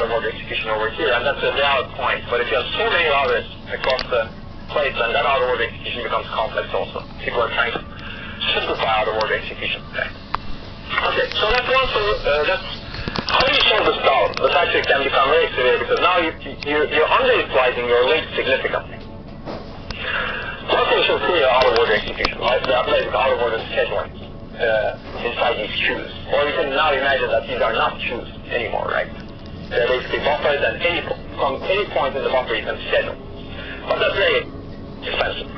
out-of-order execution over here, and that's a valid point. But if you have so many routers across the place, then that out-of-order execution becomes complex also. People are trying to simplify out-of-order execution. Okay, so that's one. That's how do you solve this problem? This actually can become very severe because now you're underutilizing your link significantly. One solution is clear out-of-order execution, right? That plays out-of-order scheduling inside these queues. Or you can now imagine that these are not queues anymore, right? They're basically buffers, and from any point in the buffer you can schedule. But that's very expensive.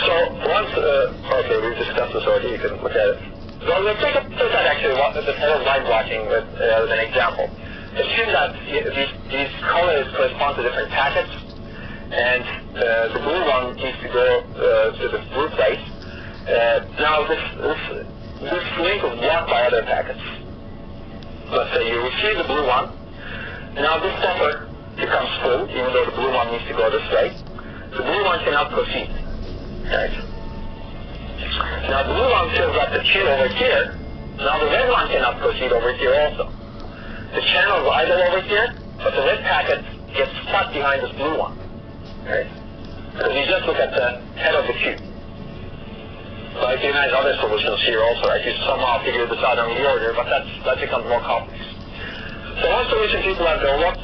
So once, okay, we've discussed this already, you can look at it. So let's take a look at actually what the head of line blocking with an example. Assume that these colors correspond to different packets, and the blue one needs to go to the blue place. Now this link is blocked by other packets. Let's say you receive the blue one. Now this buffer becomes full, even though the blue one needs to go this way. The blue one cannot proceed. Right? Now the blue one fills up the queue over here. Now the red one cannot proceed over here also. The channel is idle over here, but the red packet gets stuck behind this blue one. Right? Because you just look at the head of the queue. So you can imagine other solutions here also, right? You somehow figure this out on the order, but that becomes more complex. So one solution people have developed,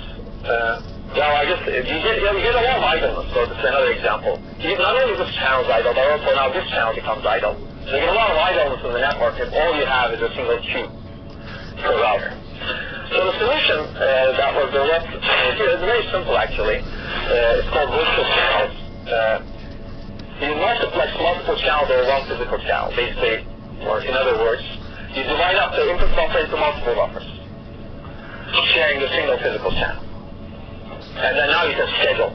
well, I guess you get a lot of idleness. So this is another example. Not only this channel is idle, but also now this channel becomes idle. So you get a lot of idleness in the network, and all you have is a single queue per router. So the solution that was developed here is very simple, actually. It's called virtual channels. You multiplex multiple channels over one physical channel, basically, or in other words, you divide up the input buffer into multiple buffers, sharing the single physical channel. And then now you can schedule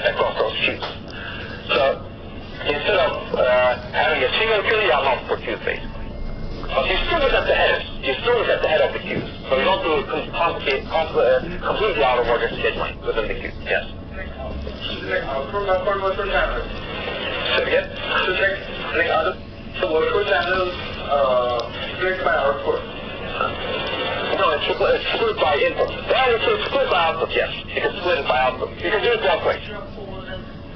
across those queues. So instead of having a single queue, you have multiple queues, basically. But you still look at the headers. You still look at the head of the queues. So you don't do completely out-of-order scheduling within the queue. Yes? From the virtual channels. Say it again? So virtual channels split by output. No, it's split by input. Well, it's split by output, yes. You can split it by output. You can do it both ways.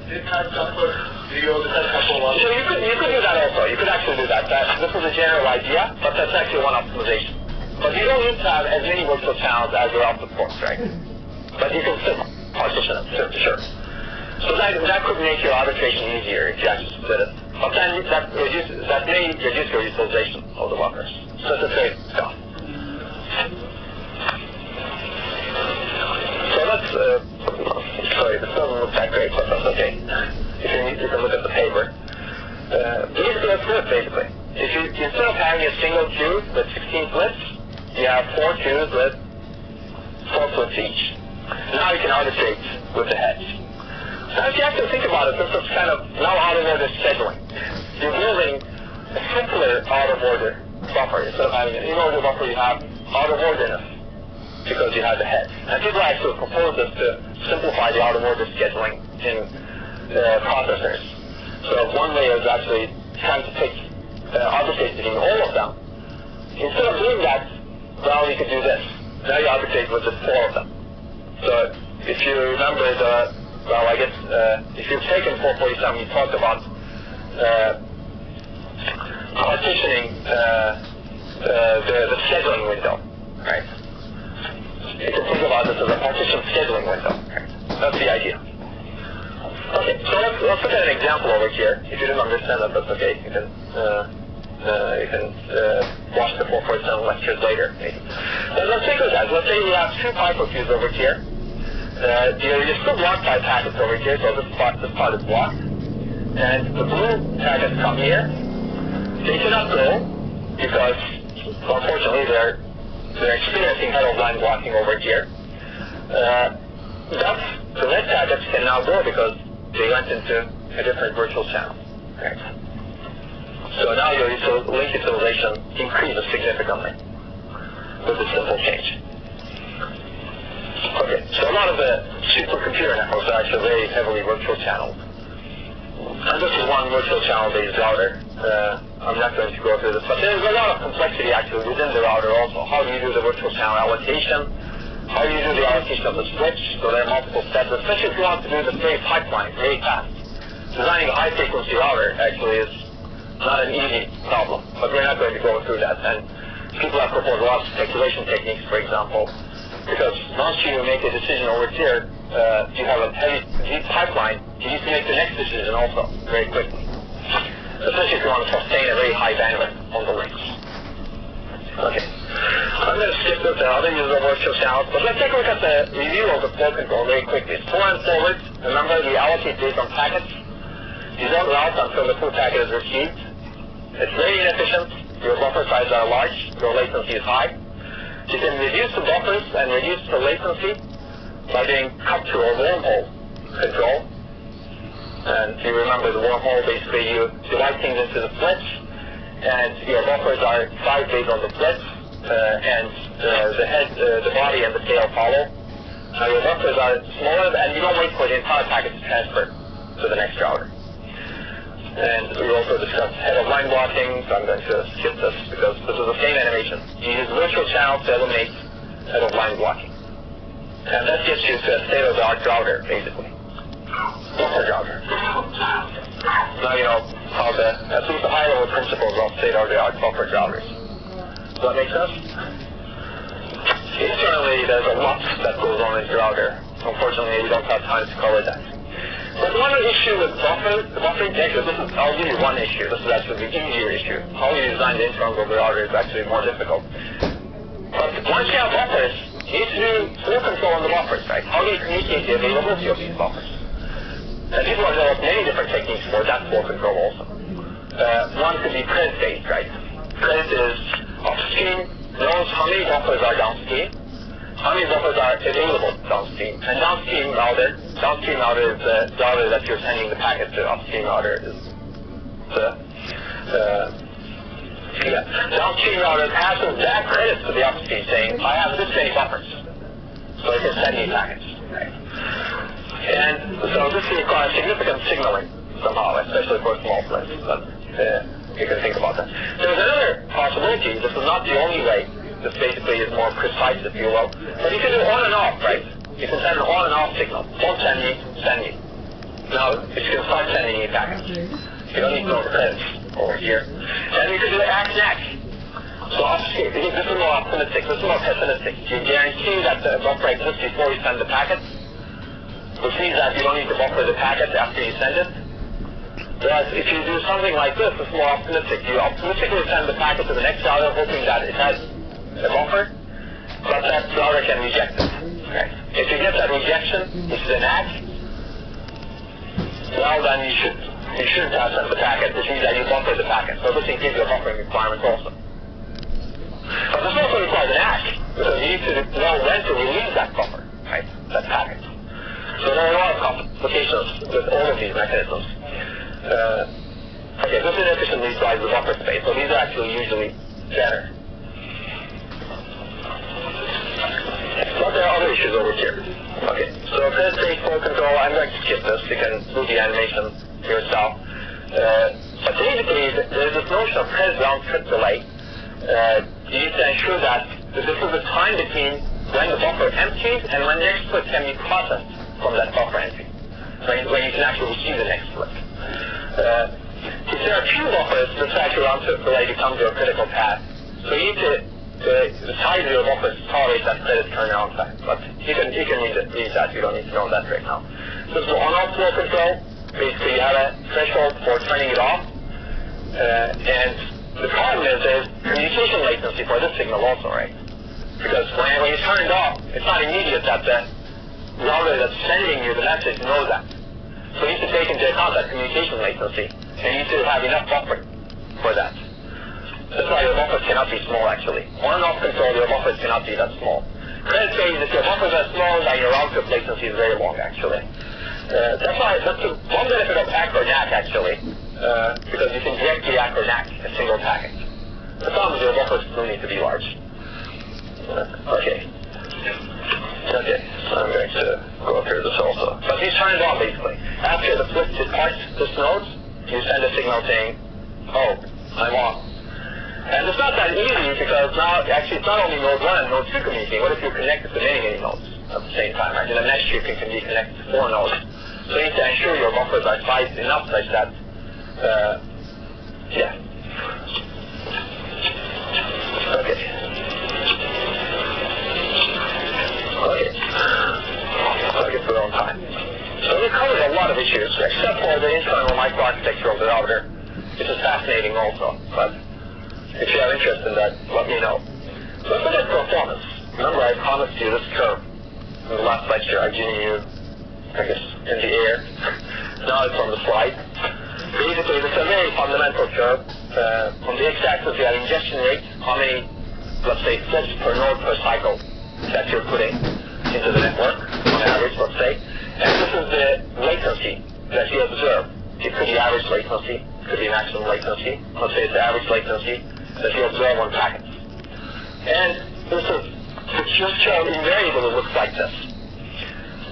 This has couple 0, this has couple 1. So you could do that also. You could actually do that. This is a general idea, but that's actually one optimization. But you don't need to have as many virtual channels as your output ports, right? But you can still partition it, sure. So that could make your arbitration easier if you actually split it. But then that may reduce your utilization of the buffers. So it's a trade-off. So let's, sorry, this doesn't look that great, but that's okay. If you need, you can look at the paper. Basically, let's do it, basically. Instead of having a single queue with 16 flits, you have 4 queues with 4 flits each. Now you can arbitrate with the heads. Now if you actually think about it, this is kind of now out-of-order scheduling. You're building a simpler out-of-order buffer. Instead of having an in-order buffer, you have out-of-orderness because you have the heads. And people actually propose this to simplify the out-of-order scheduling in processors. So one way is actually trying to take arbitrate between all of them. Instead of doing that, well, you could do this. Now you arbitrate with just 4 of them. So if you remember well, I guess if you've taken 447, you talked about partitioning the scheduling window, right? You can think about this as a partition scheduling window. Right? That's the idea. Okay, so let's look at an example over here. If you didn't understand that, that's okay. You can watch the 447 lectures later. Maybe. Let's take a look at it. Let's say you have 2 Pico queues over here. You're still blocked by packets over here, so this part is blocked. And the blue packets come here. They cannot go because, unfortunately, they're experiencing head of line blocking over here. The red packets can now go because they went into a different virtual channel. Right? So now your link utilization increases significantly with this simple change. Okay, so a lot of the supercomputer networks are actually very heavily virtual channeled. And this is one virtual channel-based router. I'm not going to go through this, but there's a lot of complexity actually within the router also. How do you do the virtual channel allocation? How do you do the allocation of the switch, so there are multiple steps, especially if you want to do the same pipeline very fast. Designing a high-frequency router actually is not an easy problem, but we're not going to go through that. And people have proposed a lot of speculation techniques, for example, because once you make a decision over here, you have a heavy, deep pipeline, you need to make the next decision also very quickly, especially if you want to sustain a very high bandwidth on the links. Okay. I'm going to skip this. Other user virtual channels, but let's take a look at the review of the flow control very quickly. It's forward and forward. Remember, we allocate based on packets. You don't route until the full packet is received. It's very inefficient. Your buffer sizes are large. Your latency is high. You can reduce the buffers and reduce the latency by doing cut-through or wormhole control. And you remember the wormhole, basically you divide things into the flits, and your buffers are sized based on the flits, and the head, the body, and the tail follow. Now your buffers are smaller, and you don't wait for the entire packet to transfer to the next router. And we also discussed head-of-line blocking, so I'm going to skip this because this is the same animation. You use virtual channels to eliminate head-of-line blocking. And that gets you to a state-of-the-art router, basically. Buffer router. Now you know how at least the high-level principles of state-of-the-art buffer routers. Does that make sense? Internally, there's a lot that goes on in the router. Unfortunately, we don't have time to cover that. But one issue with the buffering technique, I'll give you one issue. This is actually the easier issue. How you design the internals of the router is actually more difficult. But once you have buffers, you need to do flow control on the buffers, right? How do you communicate the availability of these buffers? And people have developed many different techniques for that flow control also. One could be credit-based, right? Credit is upstream, knows how many buffers are downstream, how many buffers are available downstream. And downstream router is the router that you're sending the packet to. Upstream router is downstream router passes that credit to the upstream saying, I have this many buffers, so I can send you packets. Right? And so this requires significant signaling somehow, especially for small places. But you can think about that. There's another possibility. This is not the only way. This basically is more precise, if you will. But you can do on and off, right? You can send an on and off signal. Don't send me, send me. Now, if you can start sending me packets, you don't need no credits over here. And you can do ACK and ACK. So upstream, this is more optimistic, this is more pessimistic. You guarantee that the buffer exists before you send the packet, which means that you don't need to buffer the packet after you send it. Whereas if you do something like this, it's more optimistic. You optimistically send the packet to the next router, hoping that it has a buffer, but that router can reject it. Okay. If you get that rejection, which is an ACK, well then you shouldn't have sent the packet, which means that you buffer the packet. So this increases your buffering requirements also. But this also requires an ACK, because you need to know when to release that buffer, right? That packet. So there are a lot of complications with all of these mechanisms. Okay, this inefficiently drives the buffer space, so these are actually usually better. But there are other issues over here. Okay, so credit-based flow control, I'm going to skip this. You can do the animation yourself. But basically, there's this notion of credit round-trip delay. You need to ensure that this is the time between when the buffer empties and when the next flip can be processed from that buffer entry, when you can actually receive the next flip. If there are few buffers, this actually round-trip delay becomes your critical path. So you need to the size of your buffers tolerate that credit turnaround time. But you can read that. You don't need to know that right now. So this is on-off flow control. Basically, you have a threshold for turning it off. And the problem is there's communication latency for this signal also, right? Because when you turn it off, it's not immediate that the router that's sending you the message knows that. So you need to take into account that communication latency. And you need to have enough buffer for that. That's why your buffers cannot be small, actually. On and off control, your buffers cannot be that small. Credit phase, if your buffers are small, then your round-trip latency is very long, actually. That's the one benefit of ACK or NAC, actually, because you can directly ACK or NAC a single packet. The problem is your buffers still need to be large. Okay, so I'm going to go through this also. But he's turned it on, basically. After the flip departs this node, you send a signal saying, oh, I'm on. And it's not that easy because now, actually, it's not only node 1 and node 2 communicating. What if you're connected to many, many nodes? at the same time. Right? In a mesh, you can connect 4 nodes. So you need to ensure your buffers are sized enough such that, yeah. Okay. I'll get to it on time. So we covered a lot of issues, except for the internal microarchitecture of the router, which is fascinating also. But if you have interest in that, let me know. So let's look at performance. Remember, I promised you this curve in the last lecture. I've given you, I guess, in the air. Now it's on the slide. Basically, this is a very fundamental curve. On the x-axis, you have ingestion rate, how many, let's say, flips per node per cycle that you're putting into the network, on average, let's say. And this is the latency that you observe. It could be average latency, it could be maximum latency. Let's say it's the average latency that you observe on packets. And this is, this curve invariably looks like this.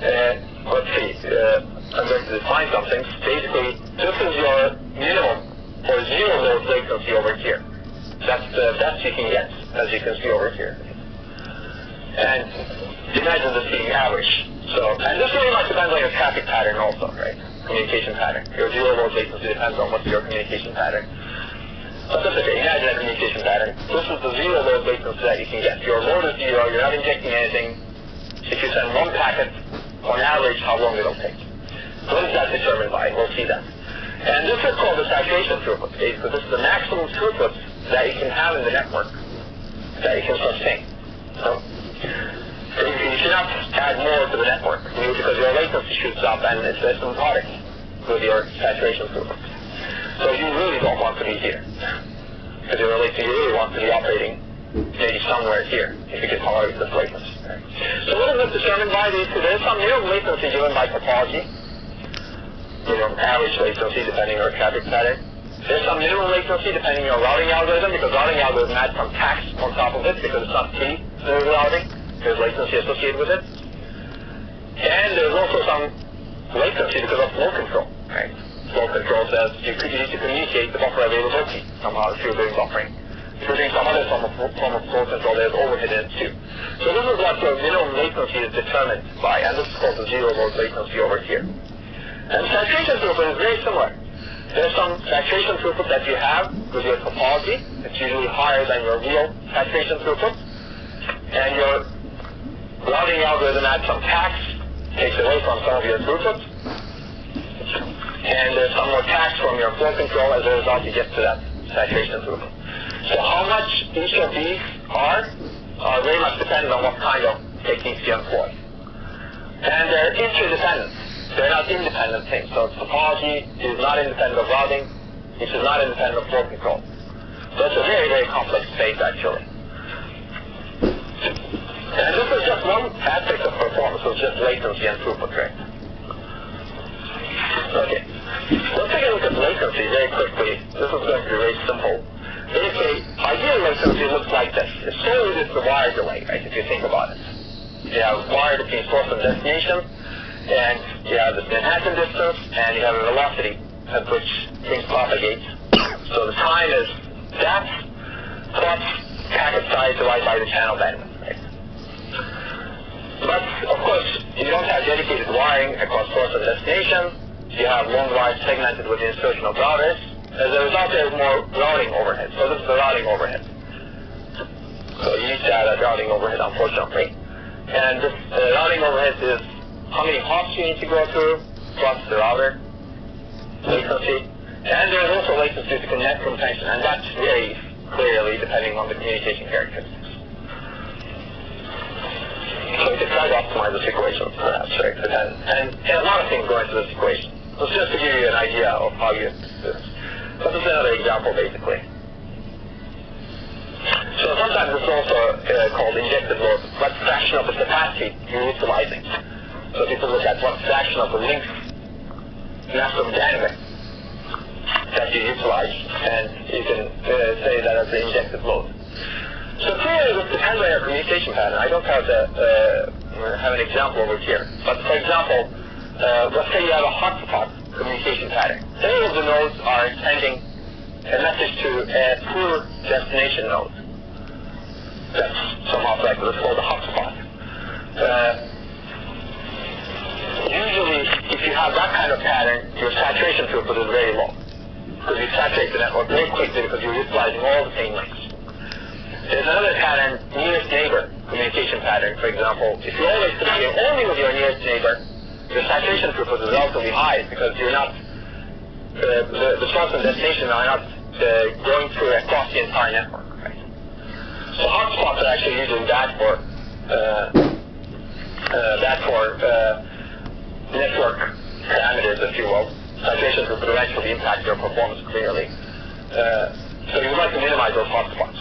Let's see, I'm going to define something. Basically, this is your minimum or zero load latency over here. That's the best you can get, as you can see over here. And imagine this being average. So, and this very much depends on your traffic pattern also, right? Communication pattern. Your zero load latency depends on what's your communication pattern. But that's okay, imagine a communication pattern. This is the zero load latency that you can get. Your load is zero, you're not injecting anything. If you send 1 packet, on average, how long it'll take. What is that determined by? We'll see that. And this is called the saturation throughput. Basically, this is the maximum throughput that you can have in the network, that you can sustain. So you cannot add more to the network because your latency shoots up and it's asymptotic with your saturation throughput. So you really don't want to be here. Because you really want to be operating maybe somewhere here if you can tolerate this latency. So what is this determined by? There's some minimum latency given by topology. Average latency depending on your traffic pattern. There's some minimum latency depending on your routing algorithm, because routing algorithm adds some tax on top of it because it's not free routing. There's latency associated with it. And there's also some latency because of flow control. Right? Flow control says you need to communicate the buffer availability somehow if you're doing buffering. If you're doing some other form of flow control, there's overhead in it too. So this is what your minimum latency is determined by, and this is called the zero load latency over here. And saturation throughput is very similar. There's some saturation throughput that you have with your topology. It's usually higher than your real saturation throughput. And your routing algorithm adds some tax, takes away from some of your throughput. And there's some more tax from your flow control. As a result, you get to that saturation throughput. So how much each of these are very much dependent on what kind of techniques you employ. And they're interdependent. They're not independent things. So topology is not independent of routing, which is not independent of flow control. So it's a very, very complex space, actually. And this is just one aspect of performance, so it's just latency and throughput rate. Okay. Let's take a look at latency very quickly. This is going to be very simple. Basically, ideal latency looks like this. It's solely just the wire delay, right, if you think about it. You have wire between source and destination, and you have the Manhattan distance, and you have a velocity at which things propagate. So the time is that plus packet size divided by the channel bandwidth. Right? But, of course, you don't have dedicated wiring across source and destination. You have long wires segmented with the insertion of routers. As a result, there's more routing overhead. So this is the routing overhead. So you need to add a routing overhead, unfortunately. And this routing overhead is how many hops you need to go through, plus the router latency. And there's also latency to connect contention, and that varies clearly depending on the communication characteristics. So we can try to optimize this equation, perhaps, right? And a lot of things go into this equation. So it's just to give you an idea of how you do this. But this is another example, basically. So sometimes it's also called injected load. What fraction of the capacity you're utilizing? So people look at what fraction of the link maximum bandwidth that you utilize, and you can say that as the injected load. So clearly this depends on your communication pattern. I don't have an example over here. But for example, let's say you have a hotspot communication pattern. All of the nodes are sending a message to a poor destination node. That's somehow like what's called a hotspot. pattern, your saturation throughput is very low. Because you saturate the network very quickly because you're utilizing all the same links. There's another pattern, nearest neighbor communication pattern, for example. If you always communicate only with your nearest neighbor, your saturation throughput is relatively high because you're not, the source and destination are not going through across the entire network. Right? So hotspots are actually usually bad for network parameters, if you will. Saturation throughput will actually impact your performance clearly. So you would like to minimize those hotspots.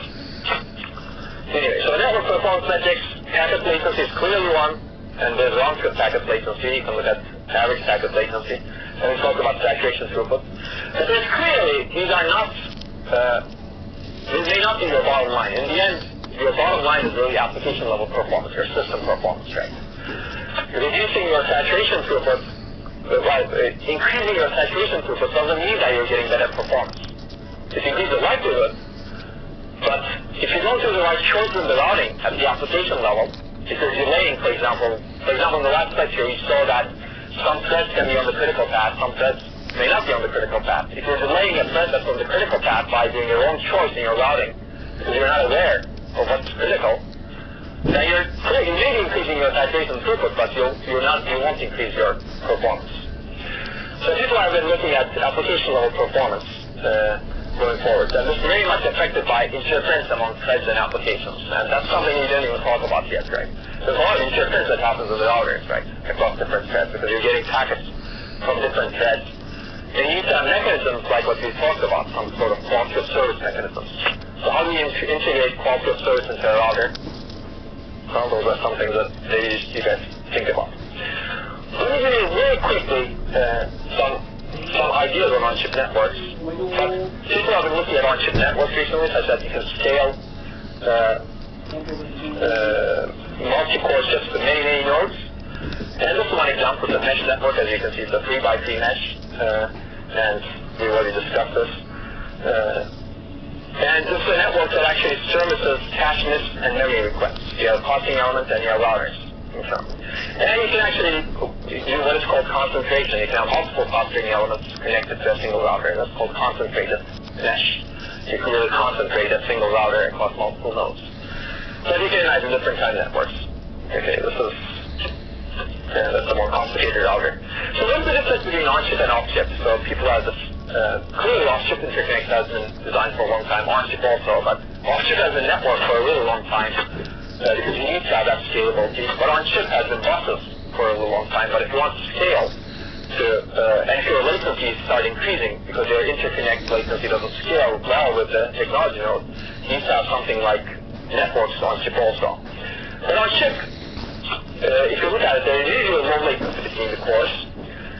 Anyway, so network performance metrics, packet latency is clearly one, and there's round-trip packet latency. You can look at average packet latency, and we talk about saturation throughput. But there's clearly, these are not, these may not be your bottom line. In the end, your bottom line is really application level performance, your system performance, right? Reducing your saturation throughput, increasing your saturation throughput doesn't mean that you're getting better performance. It increases the likelihood, but if you don't do the right choice in the routing at the application level, if you're delaying, for example, in the last lecture, you saw that some threads can be on the critical path, some threads may not be on the critical path. If you're delaying a thread that's on the critical path by doing your own choice in your routing, because you're not aware of what's critical, then you may be increasing your saturation throughput, but you won't increase your performance. So people have been looking at application level performance going forward, and this is very much affected by interference among threads and applications, and that's something we didn't even talk about yet, right? There's a lot of interference that happens in the routers, right, across different threads, because you're getting packets from different threads. And you need to have mechanisms like what we talked about, some sort of quality of service mechanisms. So how do you integrate quality of service into a router? Well, those are some things that maybe you guys think about. Let me give you very quickly some ideas on on-chip networks. But people have been looking at on-chip networks recently, such that you can scale multi-core chips with many, many nodes. And this is one example of the mesh network. As you can see, it's a 3x3 mesh, and we already discussed this. And this is a network that actually services cache miss and memory requests. You have processing elements and you have routers. And you can actually do what is called concentration. You can have multiple processing elements connected to a single router. That's called concentrated mesh. You can really concentrate a single router across multiple nodes. So you can imagine different kinds of networks. Okay, that's a more complicated router. So what's the difference between on-chip and off-chip? So people have this, clearly off-chip interconnect has been designed for a long time, on-chip also, but off-chip has been networked for a really long time. Because you need to have that scalability. But on-chip has been buses for a really long time. But if you want to scale, and if your latencies start increasing because your interconnect latency doesn't scale well with the technology node, you need to have something like networks on-chip also. But on-chip, if you look at it, there is usually low latency between the cores.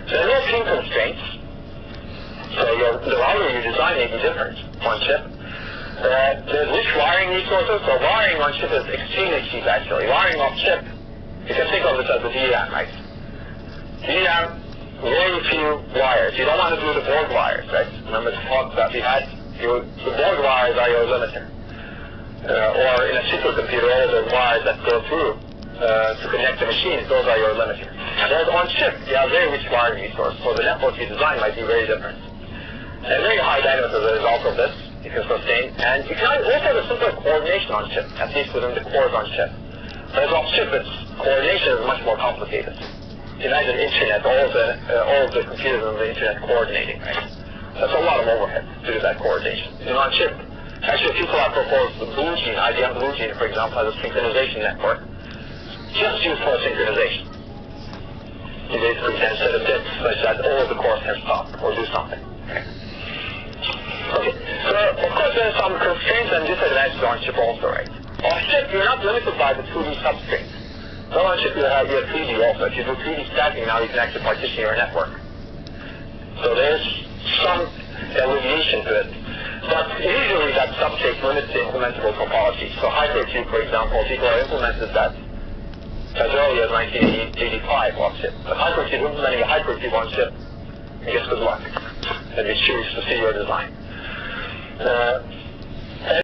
So there are no pin constraints. So the router you design may be different on-chip. There's rich wiring resources, so wiring on chip is extremely cheap actually. Wiring off chip, you can think of it as a DRAM, right? DRAM, very few wires. You don't want to do the board wires, right? Remember the talk that we had? The board wires are your limiter. Or in a supercomputer, all the wires that go through to connect the machines, those are your limiter. Whereas on chip, you have very rich wiring resources, so the network you design might be very different. And very high bandwidth as a result of this. You can sustain, and you can also have a simpler coordination on chip, at least within the cores on chip. Whereas off chip, its coordination is much more complicated. Imagine internet, all of the computers on the internet coordinating, right? That's a lot of overhead to do that coordination. And on chip, actually people have proposed the BlueGene, IBM BlueGene, for example, has a synchronization network, just used for synchronization. You basically can set a bit such that all of the cores can stop or do something. Okay, so of course there are some constraints and disadvantages on chip also, right? Off chip, you're not limited by the 2D substrate. So on chip you have 3D also. If you do 3D stacking now, you can actually partition your network. So there's some alleviation to it. But usually that substrate limits the implementable topology. So Hypercube, for example, people have implemented that as early as 1985 off chip. But Hypercube, implementing a Hypercube on chip, I guess good luck. And we choose to see your design.